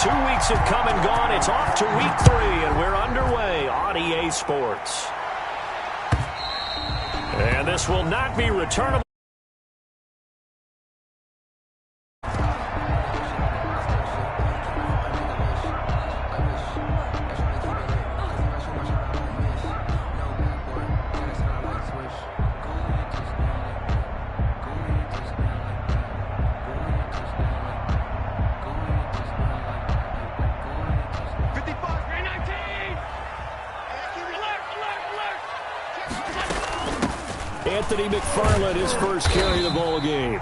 2 weeks have come and gone. It's off to week 3, and we're underway on EA Sports. And this will not be returnable. Anthony McFarland, his first carry of the ball game.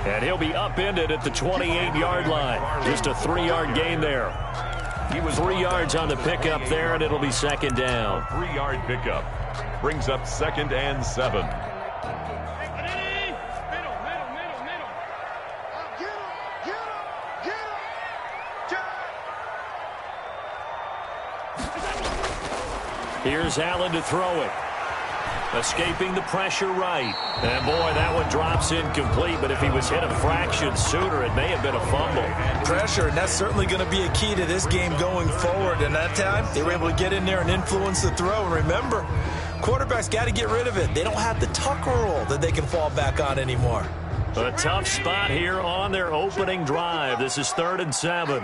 And he'll be upended at the 28-yard line. Just a 3-yard gain there. He was 3 yards on the pickup there, and it'll be second down. 3-yard pickup. Brings up 2nd and 7. Here's Allen to throw it. Escaping the pressure right. And, boy, that one drops incomplete. But if he was hit a fraction sooner, it may have been a fumble. Pressure, and that's certainly going to be a key to this game going forward. And that time, they were able to get in there and influence the throw. And remember, quarterbacks got to get rid of it. They don't have the tuck rule that they can fall back on anymore. A tough spot here on their opening drive. This is 3rd and 7.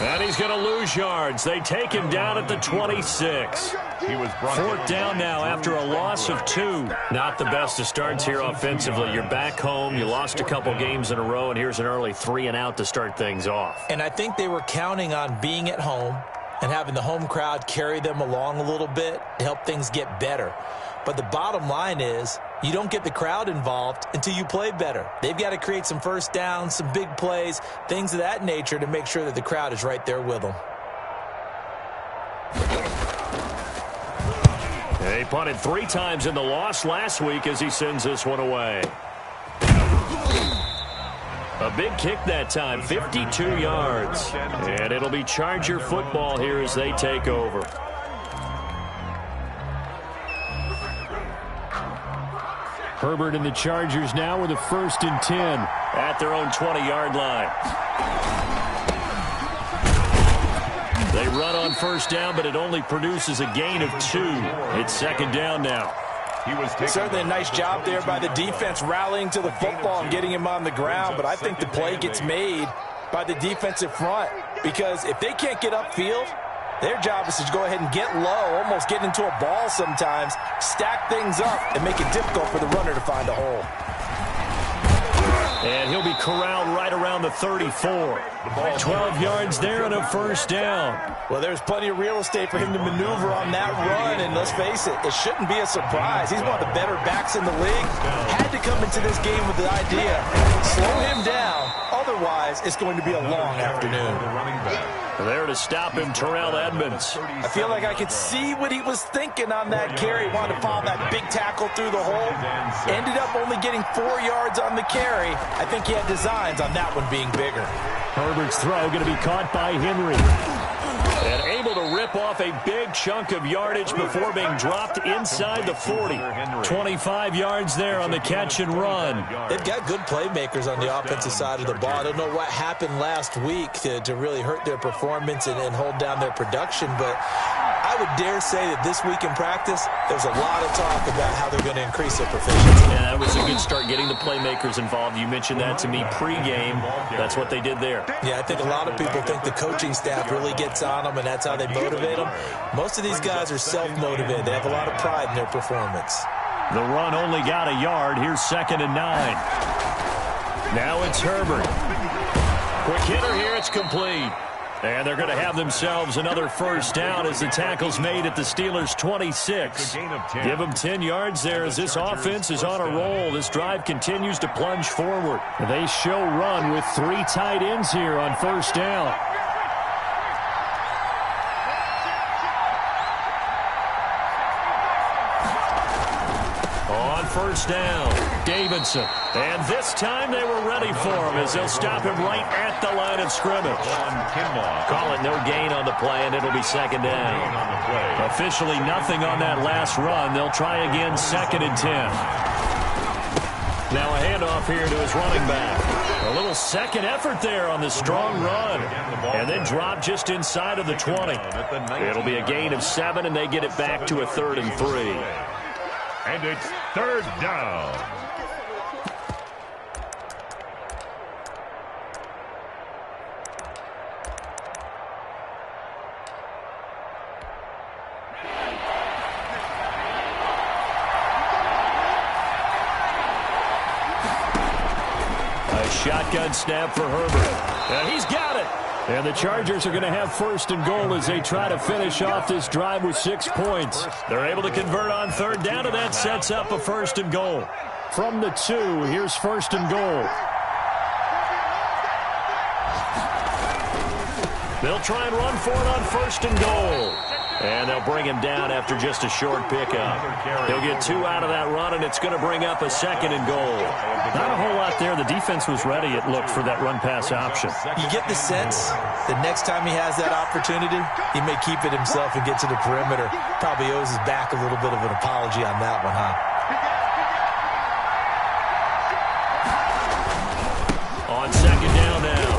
And he's going to lose yards. They take him down at the 26. He was 4th down now after a loss of 2. Not the best of starts here offensively. You're back home. You lost a couple games in a row, and here's an early 3-and-out to start things off. And I think they were counting on being at home and having the home crowd carry them along a little bit to help things get better. But the bottom line is you don't get the crowd involved until you play better. They've got to create some first downs, some big plays, things of that nature to make sure that the crowd is right there with them. They punted 3 times in the loss last week as he sends this one away. A big kick that time, 52 yards. And it'll be Charger football here as they take over. Herbert and the Chargers now with a 1st and 10 at their own 20-yard line. They run on 1st down, but it only produces a gain of 2. It's 2nd down now. Certainly a nice job there by the defense rallying to the football and getting him on the ground, but I think the play gets made by the defensive front because if they can't get upfield, their job is to go ahead and get low, almost get into a ball sometimes, stack things up, and make it difficult for the runner to find a hole. And he'll be corralled right around the 34. 12 yards there and a 1st down. Well, there's plenty of real estate for him to maneuver on that run, and let's face it, it shouldn't be a surprise. He's one of the better backs in the league. Had to come into this game with the idea, slow him down, otherwise it's going to be a long afternoon. There to stop him, Terrell Edmonds. I feel like I could see what he was thinking on that carry. Wanted to follow that big tackle through the hole. Ended up only getting 4 yards on the carry. I think he had designs on that one being bigger. Herbert's throw going to be caught by Henry. And able to rip off a big chunk of yardage before being dropped inside the 40. 25 yards there on the catch and run. They've got good playmakers on the offensive side of the ball. I don't know what happened last week to really hurt their performance and hold down their production, but I would dare say that this week in practice, there's a lot of talk about how they're going to increase their proficiency. Yeah, that was a good start getting the playmakers involved. You mentioned that to me pregame. That's what they did there. Yeah, I think a lot of people think the coaching staff really gets on them, and that's how they motivate them. Most of these guys are self-motivated. They have a lot of pride in their performance. The run only got a yard. Here's 2nd and 9. Now it's Herbert. Quick hitter here. It's complete. And they're going to have themselves another 1st down as the tackle's made at the Steelers' 26. Give them 10 yards there as this offense is on a roll. This drive continues to plunge forward. They show run with 3 tight ends here on 1st down. On 1st down, Davidson. And this time they were ready for him as they'll stop him right at the line of scrimmage. Call it no gain on the play, and it'll be second down. Officially nothing on that last run. They'll try again, 2nd and 10. Now a handoff here to his running back. A little second effort there on the strong run. And then drop just inside of the 20. It'll be a gain of 7, and they get it back to a 3rd and 3. And it's 3rd down. Shotgun snap for Herbert. And he's got it. And the Chargers are going to have 1st and goal as they try to finish off this drive with 6 points. They're able to convert on 3rd down, and that sets up a 1st and goal. From the 2, here's 1st and goal. They'll try and run for it on 1st and goal. And they'll bring him down after just a short pickup. He'll get 2 out of that run, and it's going to bring up a 2nd and goal. Not a whole lot there. The defense was ready, it looked, for that run-pass option. You get the sense that next time he has that opportunity, he may keep it himself and get to the perimeter. Probably owes his back a little bit of an apology on that one, huh? On 2nd down now.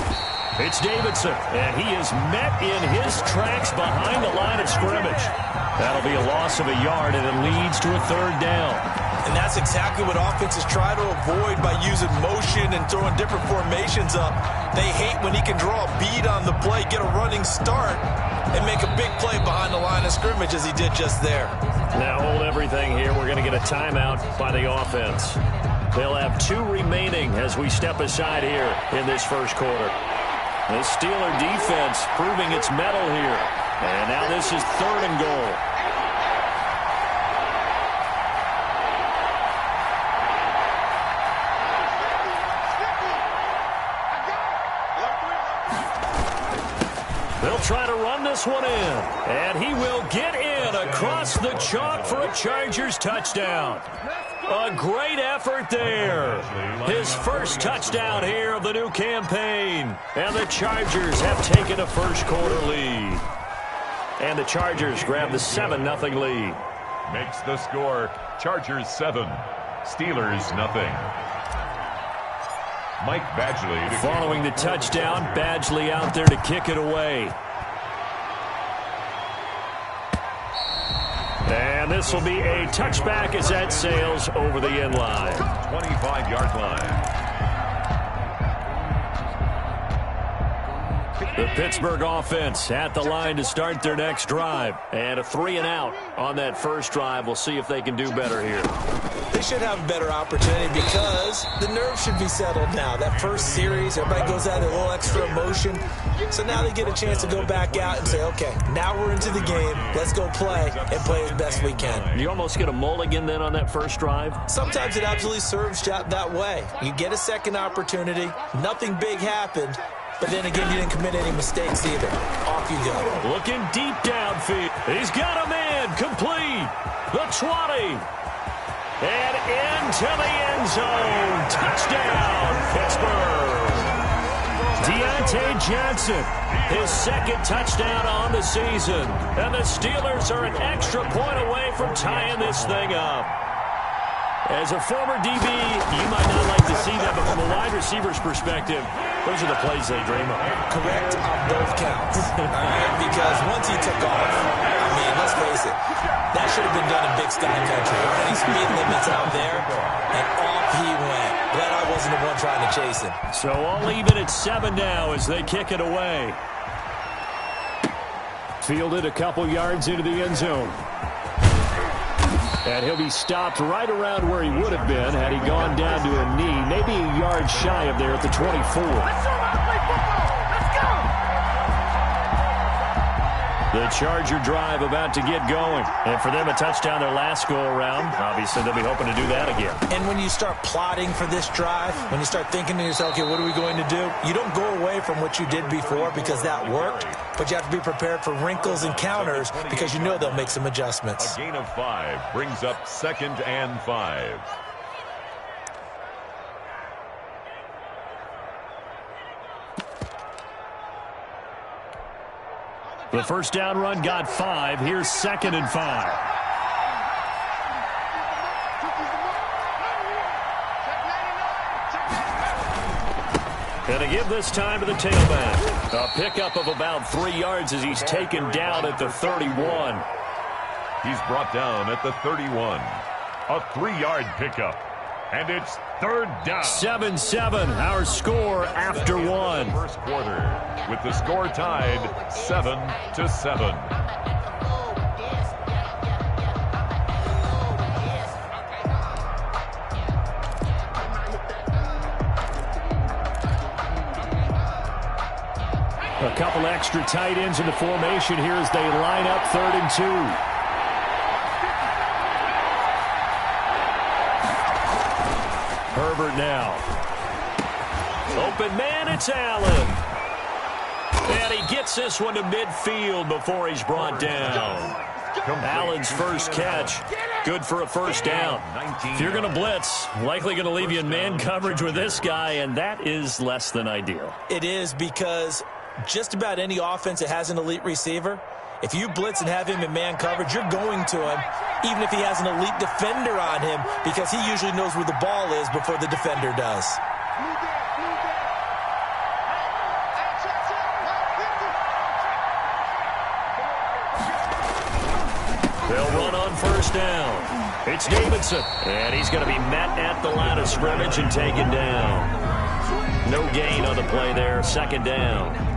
It's Davidson, and he is met in his tracks behind the line of scrimmage. That'll be a loss of a yard, and it leads to a 3rd down. And that's exactly what offenses try to avoid by using motion and throwing different formations up. They hate when he can draw a bead on the play, get a running start, and make a big play behind the line of scrimmage as he did just there. Now hold everything here. We're going to get a timeout by the offense. They'll have 2 remaining as we step aside here in this first quarter. The Steeler defense proving its mettle here. And now this is 3rd and goal. They'll try to run this one in. And he will get in across the chalk for a Chargers touchdown. A great effort there. His first touchdown here of the new campaign. And the Chargers have taken a first quarter lead. And the Chargers grab the 7-0 lead. Makes the score Chargers 7, Steelers nothing. Mike Badgley. Following the touchdown, Badgley out there to kick it away. And this will be a touchback as that sails over the end line. 25-yard line. The Pittsburgh offense at the line to start their next drive. And a 3-and-out on that first drive. We'll see if they can do better here. They should have a better opportunity because the nerves should be settled now. That first series, everybody goes out a little extra emotion. So now they get a chance to go back out and say, okay, now we're into the game. Let's go play and play as best we can. You almost get a mulligan then on that first drive? Sometimes it absolutely serves that way. You get a second opportunity. Nothing big happened. But then again, you didn't commit any mistakes either. Off you go. Looking deep downfield. He's got a man complete. The 20. And into the end zone. Touchdown, Pittsburgh. Deontay Johnson, his 2nd touchdown on the season. And the Steelers are an extra point away from tying this thing up. As a former DB, you might not like to see that, but from a wide receiver's perspective, those are the plays they dream of. Correct on both counts. All right, because once he took off, I mean, let's face it, that should have been done in Big Sky Country. Any speed limits out there, and off he went. Glad I wasn't the one trying to chase him. So all even at 7 now as they kick it away. Fielded a couple yards into the end zone. And he'll be stopped right around where he would have been had he gone down to a knee, maybe a yard shy of there at the 24. The Charger drive about to get going. And for them, a touchdown their last go-around. Obviously, they'll be hoping to do that again. And when you start plotting for this drive, when you start thinking to yourself, okay, what are we going to do? You don't go away from what you did before because that worked. But you have to be prepared for wrinkles and counters because you know they'll make some adjustments. A gain of 5 brings up 2nd and 5. The first down run got 5. Here's 2nd and 5. And to give this time to the tailback. A pickup of about 3 yards as he's taken down at the 31. He's brought down at the 31. A 3-yard pickup. And it's 3rd down. 7-7, our score after 1. First quarter with the score tied 7-7. A couple extra tight ends in the formation here as they line up 3rd and 2. Herbert now. Open man, it's Allen. And he gets this one to midfield before he's brought down. Allen's first catch, good for a first down. If you're going to blitz, likely going to leave you in man coverage with this guy, and that is less than ideal. It is, because just about any offense that has an elite receiver, if you blitz and have him in man coverage, you're going to him, even if he has an elite defender on him, because he usually knows where the ball is before the defender does. They'll run on first down. It's Davidson, and he's going to be met at the line of scrimmage and taken down. No gain on the play there, 2nd down.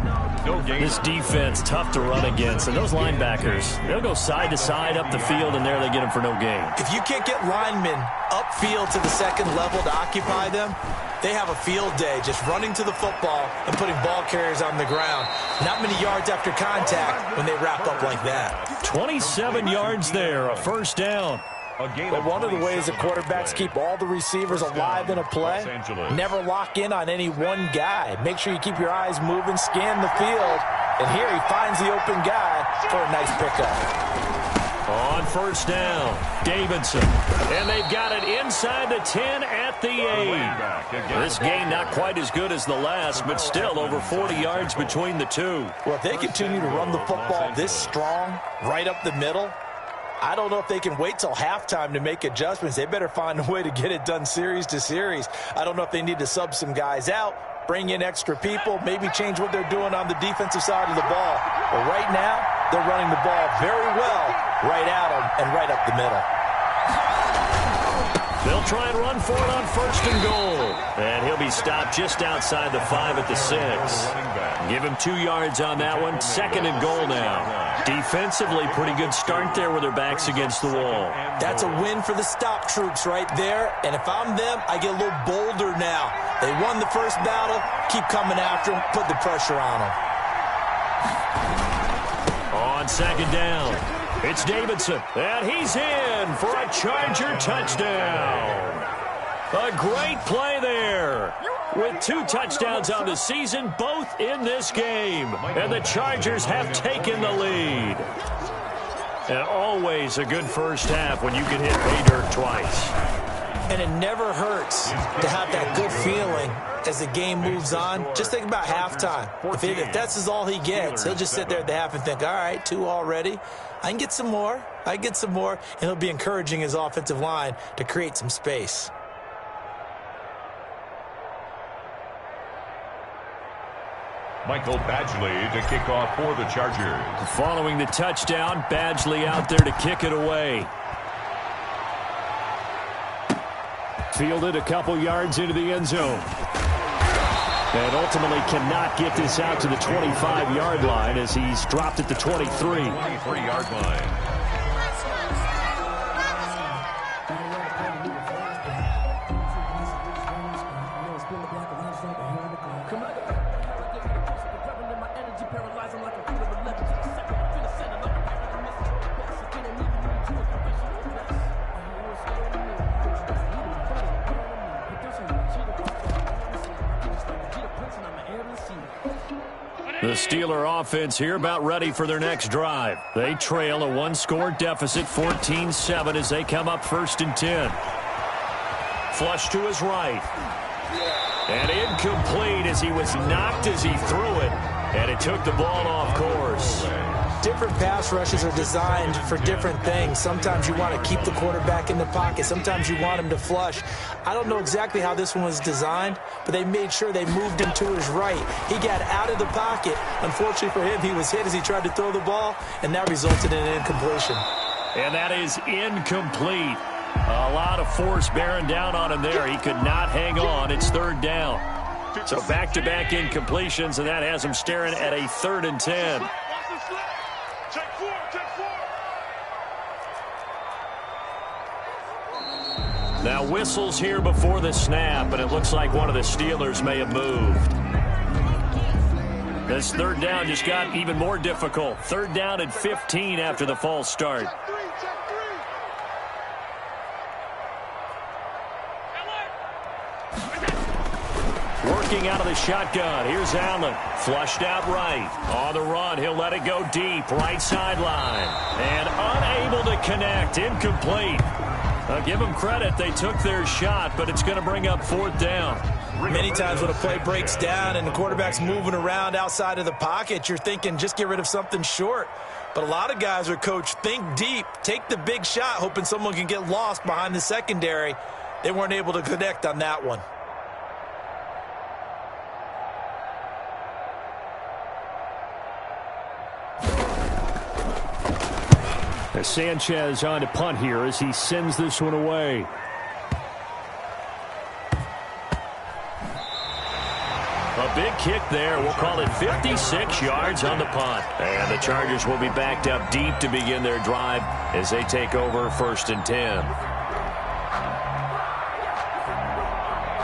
This defense, tough to run against. And those linebackers, they'll go side to side up the field, and there they get them for no gain. If you can't get linemen upfield to the 2nd level to occupy them, they have a field day just running to the football and putting ball carriers on the ground. Not many yards after contact when they wrap up like that. 27 yards there, a first down. But one of the ways the quarterbacks keep all the receivers alive in a play, never lock in on any one guy. Make sure you keep your eyes moving, scan the field, and here he finds the open guy for a nice pickup. On first down, Davidson. And they've got it inside the 10 at the 8. This game not quite as good as the last, but still over 40 yards between the two. Well, if they continue to run the football this strong, right up the middle, I don't know if they can wait till halftime to make adjustments. They better find a way to get it done series to series. I don't know if they need to sub some guys out, bring in extra people, maybe change what they're doing on the defensive side of the ball. But right now, they're running the ball very well right at them and right up the middle. They'll try and run for it on 1st and goal. And he'll be stopped just outside the 5 at the 6. Give him 2 yards on that one. 2nd and goal now. Defensively, pretty good start there with their backs against the wall. That's a win for the stop troops right there. And if I'm them, I get a little bolder now. They won the first battle. Keep coming after them. Put the pressure on them. On 2nd down, it's Davidson. And he's in for a Charger touchdown. A great play there. With 2 touchdowns on the season, both in this game. And the Chargers have taken the lead. And always a good first half when you can hit pay dirt twice. And it never hurts to have that good feeling as the game moves on. Just think about halftime. If that's all he gets, he'll just sit there at the half and think, all right, 2 already. I can get some more. I can get some more. And he'll be encouraging his offensive line to create some space. Michael Badgley to kick off for the Chargers. Following the touchdown, Badgley out there to kick it away. Fielded a couple yards into the end zone. And ultimately cannot get this out to the 25-yard line as he's dropped at the 23. 23-yard line. The Steeler offense here about ready for their next drive. They trail a 1-score deficit, 14-7 as they come up 1st and 10. Flush to his right. And incomplete as he was knocked as he threw it. And it took the ball off course. different pass rushes are designed for different things. Sometimes you want to keep the quarterback in the pocket. Sometimes you want him to flush. I don't know exactly how this one was designed, but they made sure they moved him to his right. He got out of the pocket. Unfortunately for him, he was hit as he tried to throw the ball, and that resulted in an incompletion. And that is incomplete. A lot of force bearing down on him there. He could not hang on. It's third down. So back-to-back incompletions, and that has him staring at a 3rd and 10. Now whistles here before the snap, and it looks like one of the Steelers may have moved. This third down just got even more difficult. 3rd down and 15 after the false start. Working out of the shotgun. Here's Allen. Flushed out right. On the run, he'll let it go deep. Right sideline. And unable to connect. Incomplete. Give them credit. They took their shot, but it's going to bring up 4th down. Many times when a play breaks down and the quarterback's moving around outside of the pocket, you're thinking just get rid of something short. But a lot of guys are coached, think deep, take the big shot, hoping someone can get lost behind the secondary. They weren't able to connect on that one. As Sanchez on to punt here as he sends this one away. A big kick there. We'll call it 56 yards on the punt. And the Chargers will be backed up deep to begin their drive as they take over 1st and 10.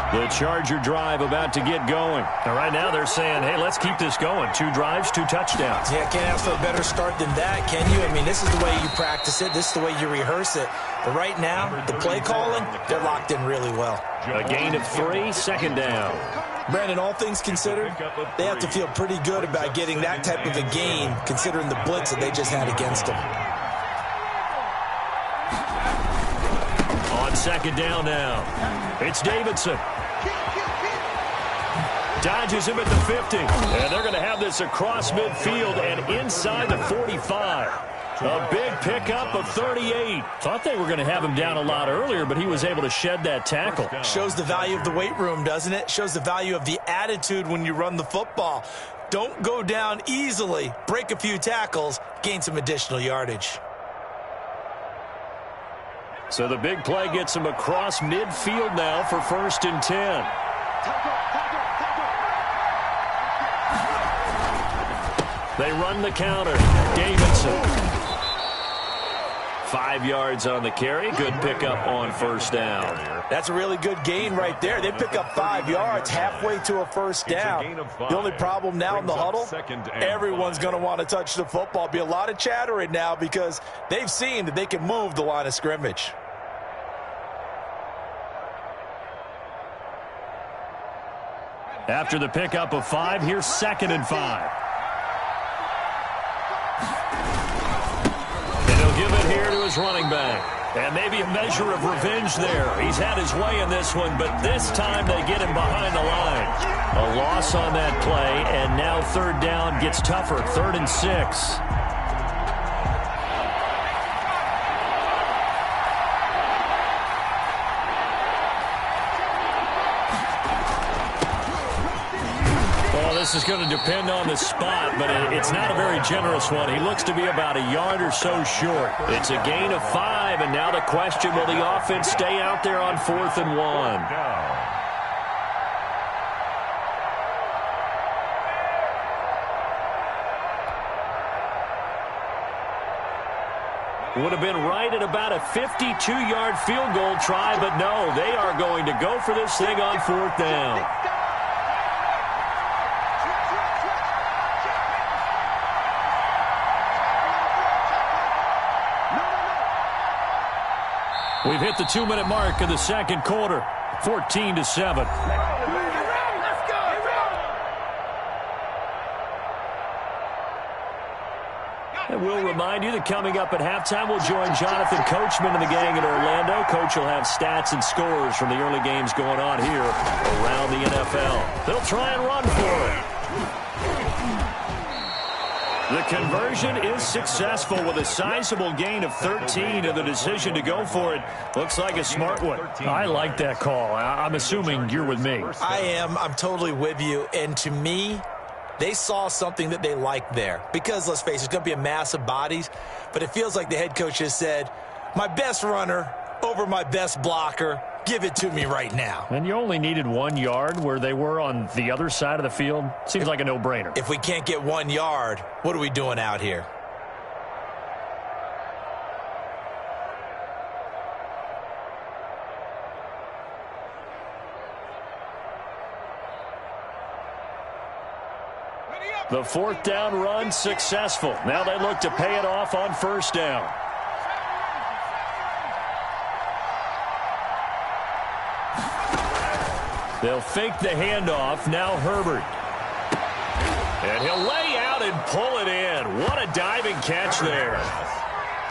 The Charger drive about to get going. And right now they're saying, hey, let's keep this going. 2 drives, 2 touchdowns. Yeah, can't ask for a better start than that, can you? I mean, this is the way you practice it. This is the way you rehearse it. But right now, the play calling, they're locked in really well. A gain of 3, 2nd down. Brandon, all things considered, they have to feel pretty good about getting that type of a gain, considering the blitz that they just had against them. On 2nd down now, it's Davidson. Dodges him at the 50. And they're going to have this across midfield and inside the 45. A big pickup of 38. Thought they were going to have him down a lot earlier, but he was able to shed that tackle. Shows the value of the weight room, doesn't it? Shows the value of the attitude when you run the football. Don't go down easily. Break a few tackles. Gain some additional yardage. So the big play gets him across midfield now for 1st and 10. They run the counter. Davidson. 5 yards on the carry. Good pickup on 1st down. That's a really good gain right there. They pick up 5 yards halfway to a 1st down. The only problem now in the huddle, everyone's going to want to touch the football. Be a lot of chattering now because they've seen that they can move the line of scrimmage. After the pickup of 5, here's 2nd and 5. And he'll give it here to his running back. And maybe a measure of revenge there. He's had his way in this one, but this time they get him behind the line. A loss on that play, and now 3rd down gets tougher. 3rd and 6. This is going to depend on the spot, but it's not a very generous one. He looks to be about a yard or so short. It's a gain of 5, and now the question, will the offense stay out there on 4th and 1? Would have been right at about a 52-yard field goal try, but no, they are going to go for this thing on 4th down. We've hit the 2-minute mark of the 2nd quarter, 14-7. And we'll remind you that coming up at halftime, we'll join Jonathan Coachman and the gang in Orlando. Coach will have stats and scores from the early games going on here around the NFL. They'll try and run for it. The conversion is successful with a sizable gain of 13, and the decision to go for it looks like a smart one. I like that call. I'm assuming you're with me. I am. I'm totally with you. And to me, they saw something that they liked there. Because, let's face it, it's going to be a mass of bodies, but it feels like the head coach has said, my best runner over my best blocker, give it to me right now. And you only needed 1 yard where they were on the other side of the field. Seems like a no-brainer. If we can't get 1 yard, what are we doing out here? The 4th down run successful. Now they look to pay it off on 1st down. They'll fake the handoff. Now Herbert. And he'll lay out and pull it in. What a diving catch there.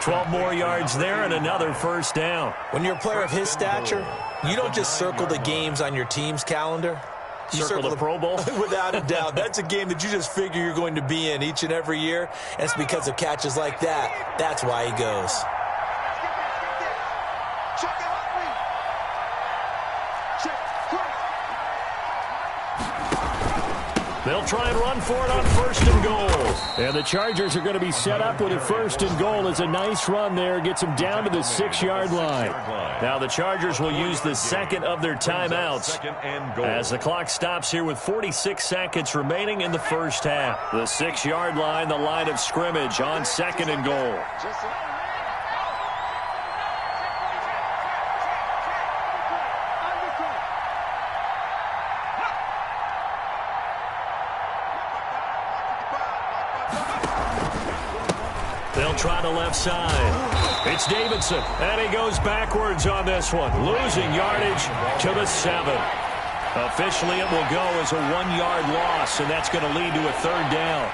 12 more yards there and another 1st down. When you're a player of his stature, you don't just circle the games on your team's calendar. You circle the Pro Bowl? Without a doubt. That's a game that you just figure you're going to be in each and every year. And it's because of catches like that. That's why he goes. They'll try and run for it on 1st and goal. And the Chargers are going to be set up with a 1st and goal. It's a nice run there. Gets them down to the 6-yard line. Now the Chargers will use the 2nd of their timeouts as the clock stops here with 46 seconds remaining in the 1st half. The 6-yard line, the line of scrimmage on 2nd and goal. They'll try the left side. It's Davidson, and he goes backwards on this one, losing yardage to the 7. Officially, it will go as a 1-yard loss, and that's going to lead to a 3rd down.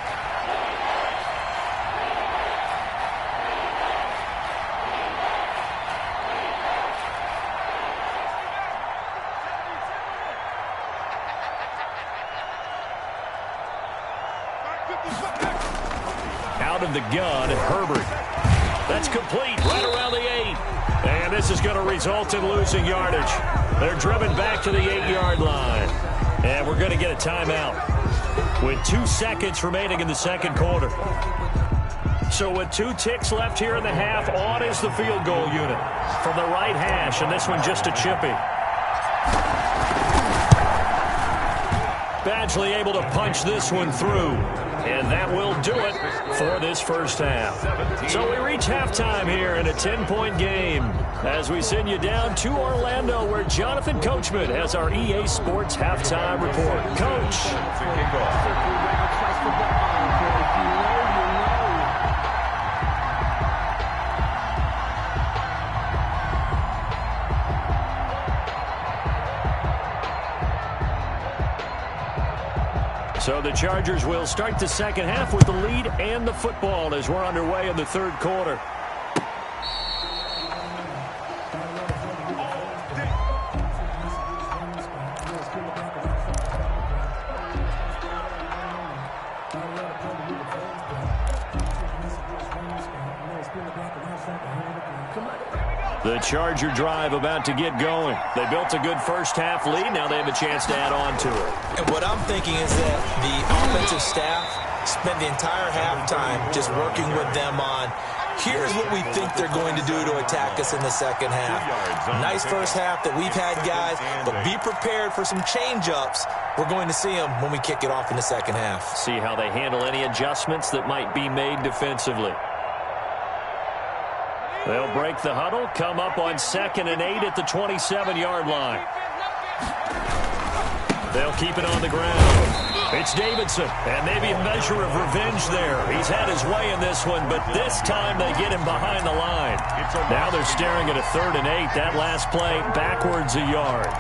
Out of the gun, Herbert. That's complete right around the 8. And this is going to result in losing yardage. They're driven back to the 8-yard line. And we're going to get a timeout with 2 seconds remaining in the 2nd quarter. So with 2 ticks left here in the half, on is the field goal unit from the right hash, and this one just a chippy. Badgley able to punch this one through. And that will do it for this 1st half. So we reach halftime here in a 10-point game as we send you down to Orlando where Jonathan Coachman has our EA Sports halftime report. Coach. So the Chargers will start the 2nd half with the lead and the football as we're underway in the 3rd quarter. The Charger drive about to get going. They built a good 1st half lead. Now they have a chance to add on to it. And what I'm thinking is that the offensive staff spent the entire halftime just working with them on, here's what we think they're going to do to attack us in the 2nd half. Nice 1st half that we've had, guys, but be prepared for some change-ups. We're going to see them when we kick it off in the 2nd half. See how they handle any adjustments that might be made defensively. They'll break the huddle, come up on 2nd and 8 at the 27-yard line. They'll keep it on the ground. It's Davidson, and maybe a measure of revenge there. He's had his way in this one, but this time they get him behind the line. Now they're staring at a 3rd and 8. That last play backwards a yard.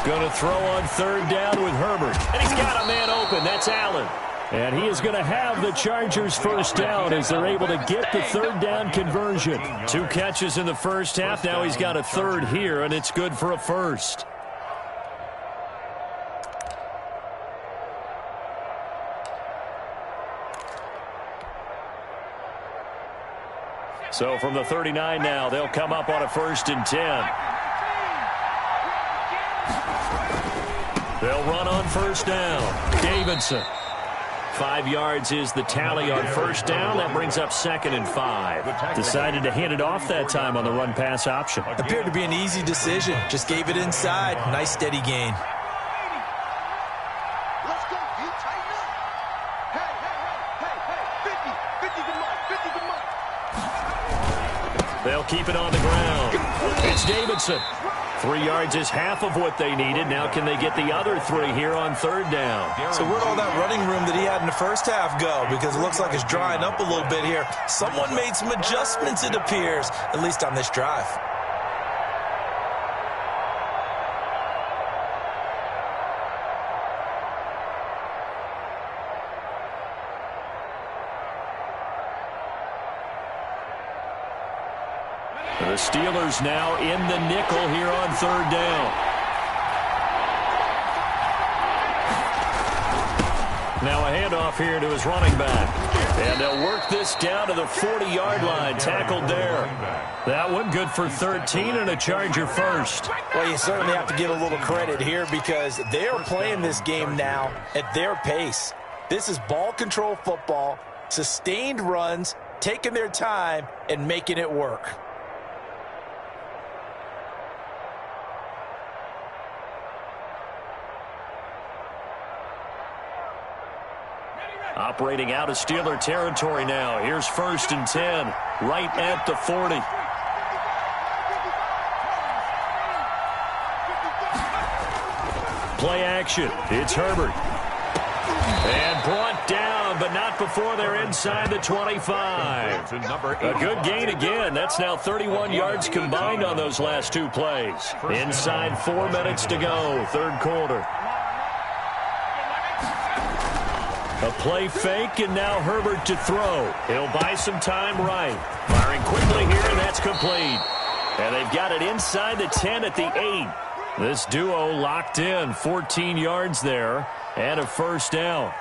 Going to throw on third down with Herbert. And he's got a man open. That's Allen. And he is going to have the Chargers first down as they're able to get the third down conversion. 2 catches in the first half. Now he's got a third here, and it's good for a first. So from the 39 now, they'll come up on a 1st and 10. They'll run on first down. Davidson. 5 yards is the tally on first down. That brings up 2nd and 5. Decided to hand it off that time on the run-pass option. Appeared to be an easy decision. Just gave it inside. Nice steady gain. Let's go. You tighten up. Hey, 50 the mark. They'll keep it on the ground. It's Davidson. 3 yards is half of what they needed. Now can they get the other 3 here on third down? So where'd all that running room that he had in the first half go? Because it looks like it's drying up a little bit here. Someone made some adjustments, it appears, at least on this drive. The Steelers now in the nickel here on third down. Now a handoff here to his running back. And they'll work this down to the 40-yard line. Tackled there. That one good for 13 and a Charger first. Well, you certainly have to give a little credit here because they're playing this game now at their pace. This is ball control football, sustained runs, taking their time, and making it work. Operating out of Steeler territory now. Here's 1st and 10, right at the 40. Play action. It's Herbert. And brought down, but not before they're inside the 25. A good gain again. That's now 31 yards combined on those last 2 plays. Inside 4 minutes to go, third quarter. A play fake, and now Herbert to throw. He'll buy some time right. Firing quickly here, and that's complete. And they've got it inside the 10 at the 8. This duo locked in, 14 yards there, and a first down.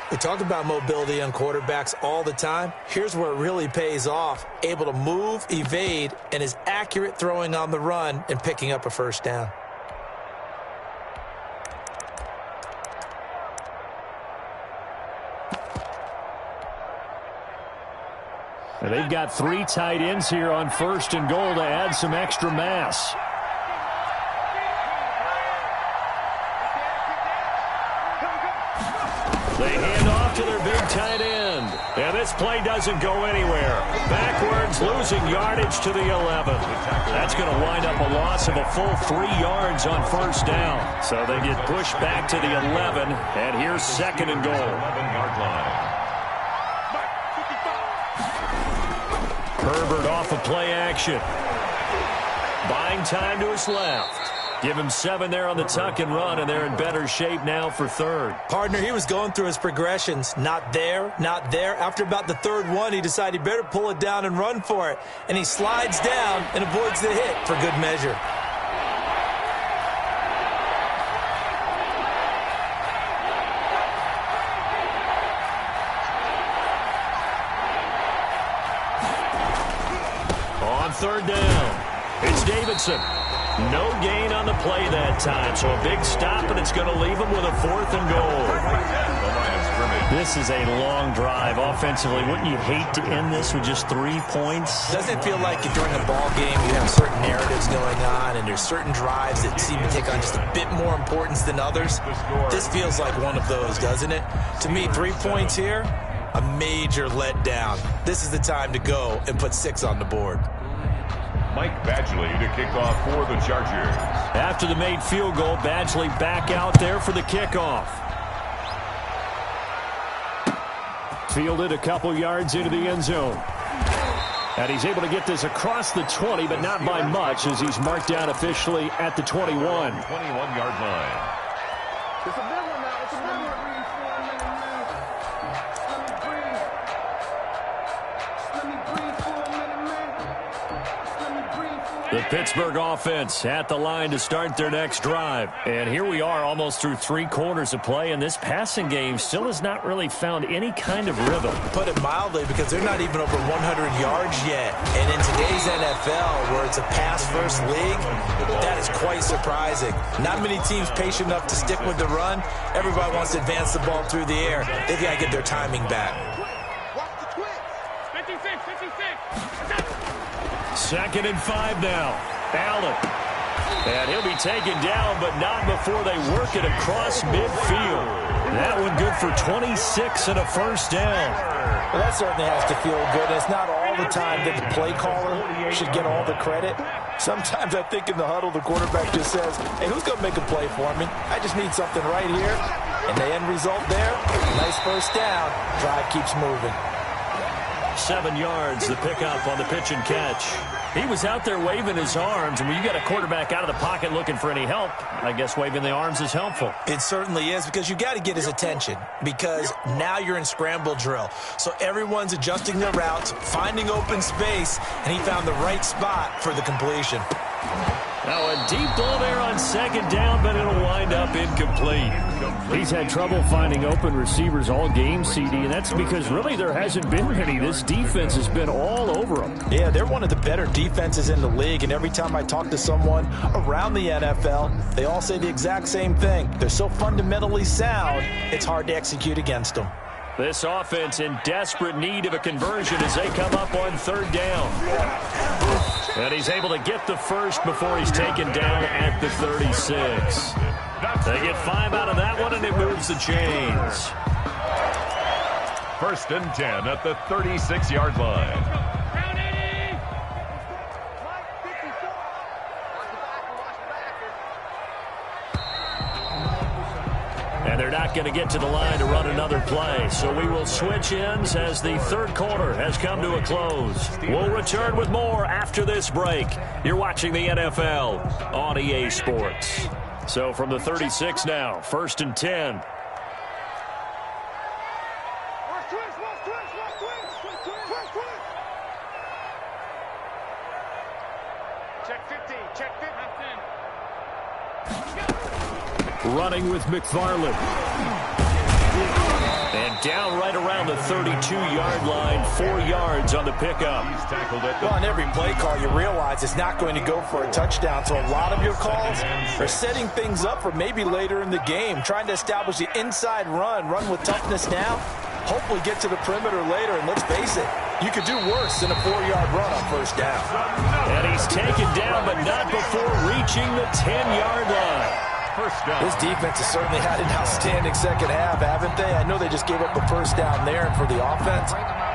We talk about mobility on quarterbacks all the time. Here's where it really pays off. Able to move, evade, and is accurate throwing on the run and picking up a first down. And they've got 3 tight ends here on 1st and goal to add some extra mass. They hand off to their big tight end. And this play doesn't go anywhere. Backwards, losing yardage to the 11. That's going to wind up a loss of a full 3 yards on first down. So they get pushed back to the 11, and here's 2nd and goal. 11-yard line. Herbert off of play action. Buying time to his left. Give him 7 there on the tuck and run, and they're in better shape now for third. Partner, he was going through his progressions. Not there, not there. After about the 3rd one, he decided he better pull it down and run for it. And he slides down and avoids the hit for good measure. Third down. It's Davidson. No gain on the play that time, so a big stop, and it's going to leave him with a 4th and goal. This is a long drive offensively. Wouldn't you hate to end this with just 3 points? Doesn't feel like during a ball game you have certain narratives going on, and there's certain drives that seem to take on just a bit more importance than others? This feels like one of those, doesn't it? To me, 3 points here, a major letdown. This is the time to go and put 6 on the board. Mike Badgley to kick off for the Chargers. After the made field goal, Badgley back out there for the kickoff. Fielded a couple yards into the end zone. And he's able to get this across the 20, but not by much, as he's marked down officially at the 21. 21-yard line. It's a big one now. It's a big one. The Pittsburgh offense at the line to start their next drive. And here we are almost through 3 quarters of play, and this passing game still has not really found any kind of rhythm. Put it mildly, because they're not even over 100 yards yet. And in today's NFL, where it's a pass-first league, that is quite surprising. Not many teams patient enough to stick with the run. Everybody wants to advance the ball through the air. They've got to get their timing back. Watch the twins. 56. 2nd and 5 now. Allen. And he'll be taken down, but not before they work it across midfield. That one good for 26 and a first down. Well, that certainly has to feel good. It's not all the time that the play caller should get all the credit. Sometimes I think in the huddle, the quarterback just says, hey, who's going to make a play for me? I just need something right here. And the end result there, nice first down. Drive keeps moving. 7 yards, the pickup on the pitch and catch. He was out there waving his arms, and when you got a quarterback out of the pocket looking for any help, I guess waving the arms is helpful. It certainly is, because you got to get his attention, because now you're in scramble drill. So everyone's adjusting their routes, finding open space, and he found the right spot for the completion. Now a deep ball there on 2nd down, but it'll wind up incomplete. He's had trouble finding open receivers all game, CD, and that's because really there hasn't been many. This defense has been all over them. Yeah, they're one of the better defenses in the league, and every time I talk to someone around the NFL, they all say the exact same thing. They're so fundamentally sound, it's hard to execute against them. This offense in desperate need of a conversion as they come up on 3rd down. And he's able to get the first before he's taken down at the 36. They get 5 out of that one, and it moves the chains. 1st and 10 at the 36-yard line. And they're not going to get to the line to run another play. So we will switch ends as the 3rd quarter has come to a close. We'll return with more after this break. You're watching the NFL on EA Sports. So from the 36 now, 1st and 10. Check 50. Check 50. Running with McFarland. And down right around the 32-yard line, 4 yards on the pickup. He's tackled at the Well, on every play call, you realize it's not going to go for a touchdown. So a lot of your calls are setting things up for maybe later in the game, trying to establish the inside run with toughness now, hopefully get to the perimeter later. And let's face it, you could do worse than a 4-yard run on 1st down. And he's taken down, but not before reaching the 10-yard line. first down. This defense has certainly had an outstanding second half, haven't they? I know they just gave up the first down there, and for the offense,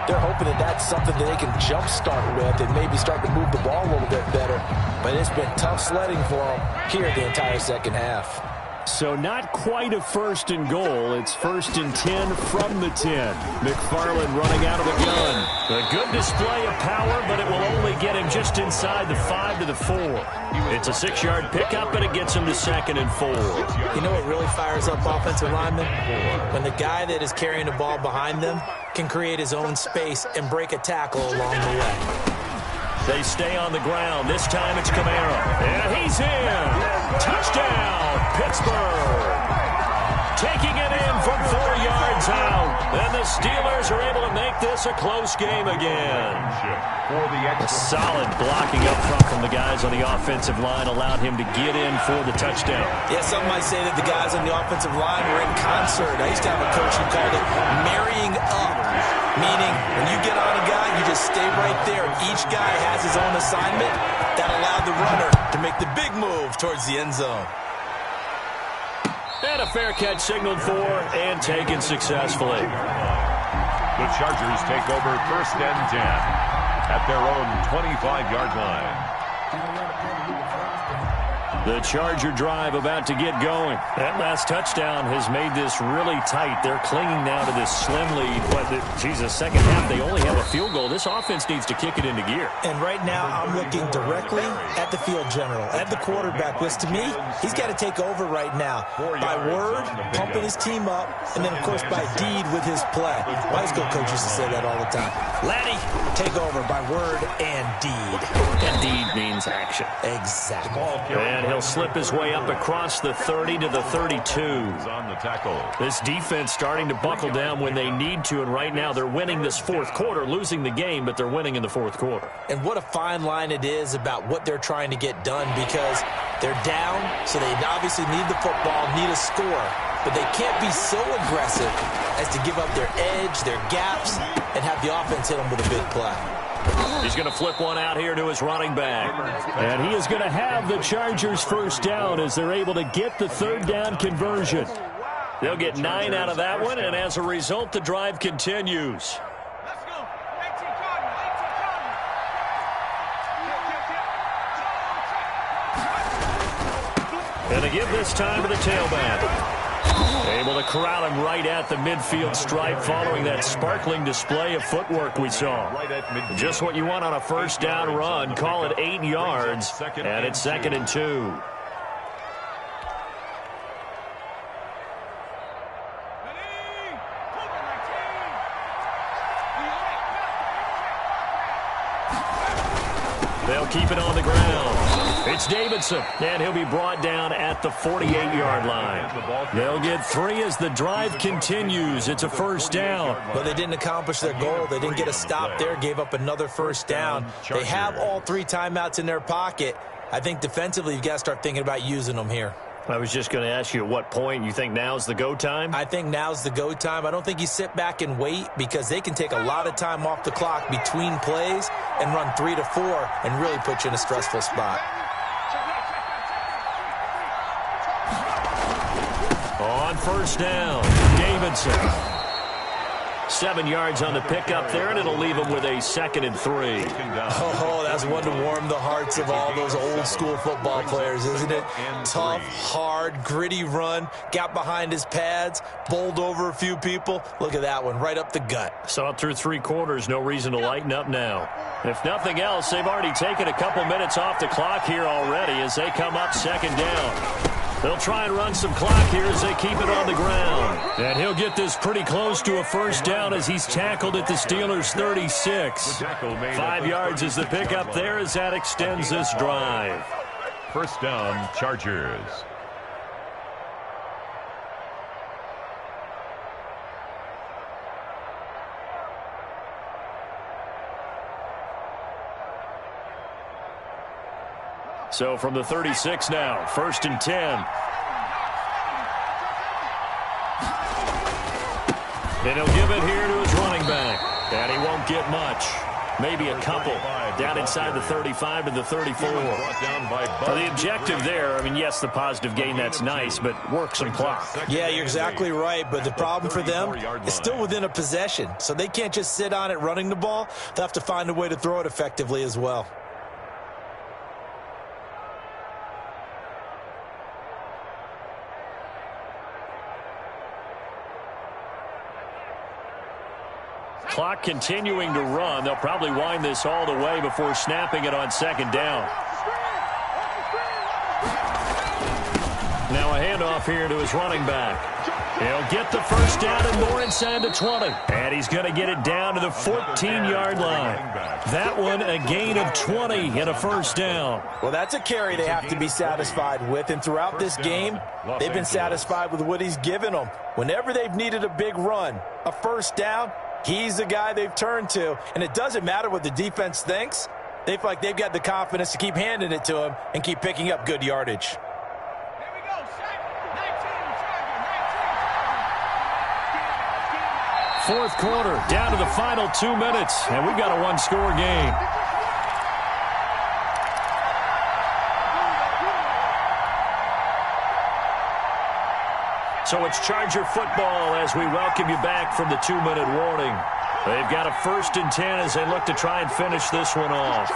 they're hoping that that's something that they can jumpstart with and maybe start to move the ball a little bit better. But it's been tough sledding for them here the entire second half. So not quite a 1st and goal. It's 1st and 10 from the 10. McFarland running out of the gun. A good display of power, but it will only get him just inside the 5 to the 4. It's a 6-yard pickup, and it gets him to 2nd and 4. You know what really fires up offensive linemen? When the guy that is carrying the ball behind them can create his own space and break a tackle along the way. They stay on the ground. This time it's Kamara. And he's in. Touchdown, Pittsburgh. Taking it in from 4 yards out. And the Steelers are able to make this a close game again. A solid blocking up front from the guys on the offensive line allowed him to get in for the touchdown. Yeah, some might say that the guys on the offensive line were in concert. I used to have a coach who called it marrying up. Meaning, when you get on a guy, you just stay right there. Each guy has his own assignment. That allowed the runner to make the big move towards the end zone. And a fair catch signaled for and taken successfully. The Chargers take over 1st and 10 at their own 25-yard line. The Charger drive about to get going. That last touchdown has made this really tight. They're clinging now to this slim lead. But, geez, second half, they only have a field goal. This offense needs to kick it into gear. And right now, I'm looking directly at the field general, at the quarterback. Because to me, he's got to take over right now. By word, pumping his team up, and then, of course, by deed with his play. My high school coach used to say that all the time. Laddie, take over by word and deed. And deed means action. Exactly. And he'll slip his way up across the 30 to the 32. On the tackle. This defense starting to buckle down when they need to, and right now they're winning this fourth quarter, losing the game, but they're winning in the fourth quarter. And what a fine line it is about what they're trying to get done, because they're down, so they obviously need the football, need a score, but they can't be so aggressive as to give up their edge, their gaps, and have the offense hit them with a big play. He's going to flip one out here to his running back. And he is going to have the Chargers first down as they're able to get the third down conversion. They'll get 9 out of that one, and as a result, the drive continues. Let's go. 18 Cardinal. 18 Cardinal. And they give this time to the tailback. Able to corral him right at the midfield stripe following that sparkling display of footwork we saw. Just what you want on a first down run. Call it 8 yards, and it's 2nd and 2. They'll keep it on the ground. It's Davidson, and he'll be brought down at the 48-yard line. They'll get 3 as the drive continues. It's a first down. But they didn't accomplish their goal. They didn't get a stop there, gave up another first down. They have all 3 timeouts in their pocket. I think defensively you've got to start thinking about using them here. I was just going to ask you at what point you think now's the go time? I think now's the go time. I don't think you sit back and wait, because they can take a lot of time off the clock between plays and run 3 to 4 and really put you in a stressful spot. On first down, Davidson. 7 yards on the pickup there, and it'll leave him with a 2nd and 3. Oh, that's one to warm the hearts of all those old school football players, isn't it? Tough, hard, gritty run, got behind his pads, bowled over a few people. Look at that one, right up the gut. Saw it through 3 quarters, no reason to lighten up now. If nothing else, they've already taken a couple minutes off the clock here already as they come up 2nd down. They'll try and run some clock here as they keep it on the ground. And he'll get this pretty close to a first down as he's tackled at the Steelers' 36. 5 yards is the pickup there as that extends this drive. First down, Chargers. So from the 36 now, 1st and 10. And he'll give it here to his running back. And he won't get much. Maybe a couple. Down inside the 35 to the 34. The objective there, I mean, yes, the positive gain, that's nice, but work some clock. Yeah, you're exactly right, but the problem for them is still within a possession. So they can't just sit on it running the ball. They'll have to find a way to throw it effectively as well. Clock continuing to run. They'll probably wind this all the way before snapping it on 2nd down. Now a handoff here to his running back. He'll get the first down and more inside the 20. And he's going to get it down to the 14-yard line. That one a gain of 20 and a first down. Well, that's a carry they have to be satisfied with. And throughout this game, they've been satisfied with what he's given them. Whenever they've needed a big run, a first down, he's the guy they've turned to. And it doesn't matter what the defense thinks. They feel like they've got the confidence to keep handing it to him and keep picking up good yardage. Fourth quarter, down to the final 2 minutes, and we've got a one-score game. So it's Charger football as we welcome you back from the 2-minute warning. They've got a 1st and 10 as they look to try and finish this one off.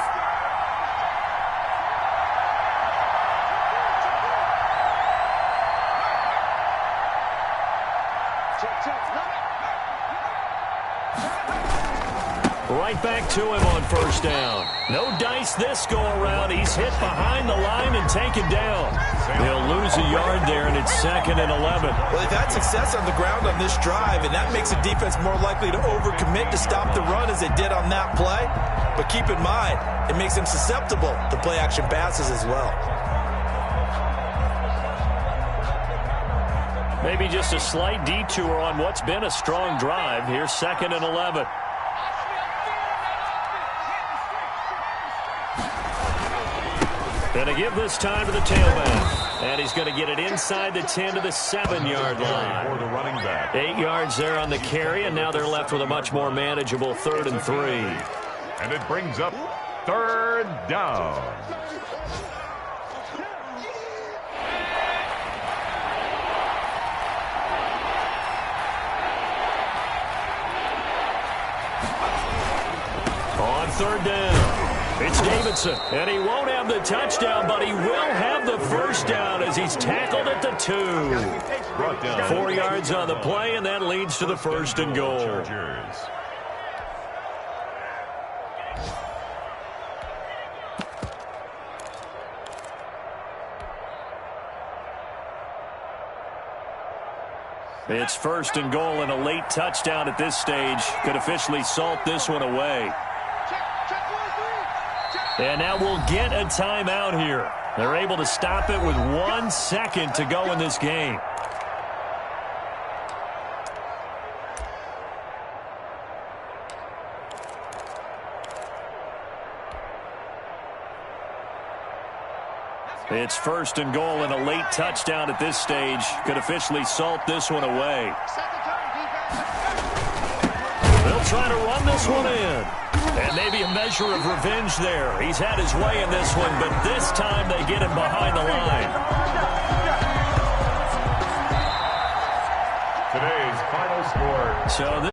right back to him on first down. No dice this go-around. He's hit behind the line and taken down. They'll lose a yard there, and it's 2nd and 11. Well, they've had success on the ground on this drive, and that makes the defense more likely to overcommit to stop the run as they did on that play. But keep in mind, it makes them susceptible to play-action passes as well. Maybe just a slight detour on what's been a strong drive. Here's 2nd and 11. Going to give this time to the tailback. And he's going to get it inside the 10 to the 7-yard line. For the running back. 8 yards there on the carry, and now they're left with a much more manageable 3rd and 3. And it brings up 3rd down. On 3rd down. It's Davidson, and he won't have the touchdown, but he will have the first down as he's tackled at the 2. 4 yards on the play, and that leads to the 1st and goal. It's 1st and goal, and a late touchdown at this stage could officially salt this one away. And now we'll get a timeout here. They're able to stop it with 1 second to go in this game. It's 1st and goal, and a late touchdown at this stage could officially salt this one away. They'll try to run this one in. And maybe a measure of revenge there. He's had his way in this one, but this time they get him behind the line. Today's final score. So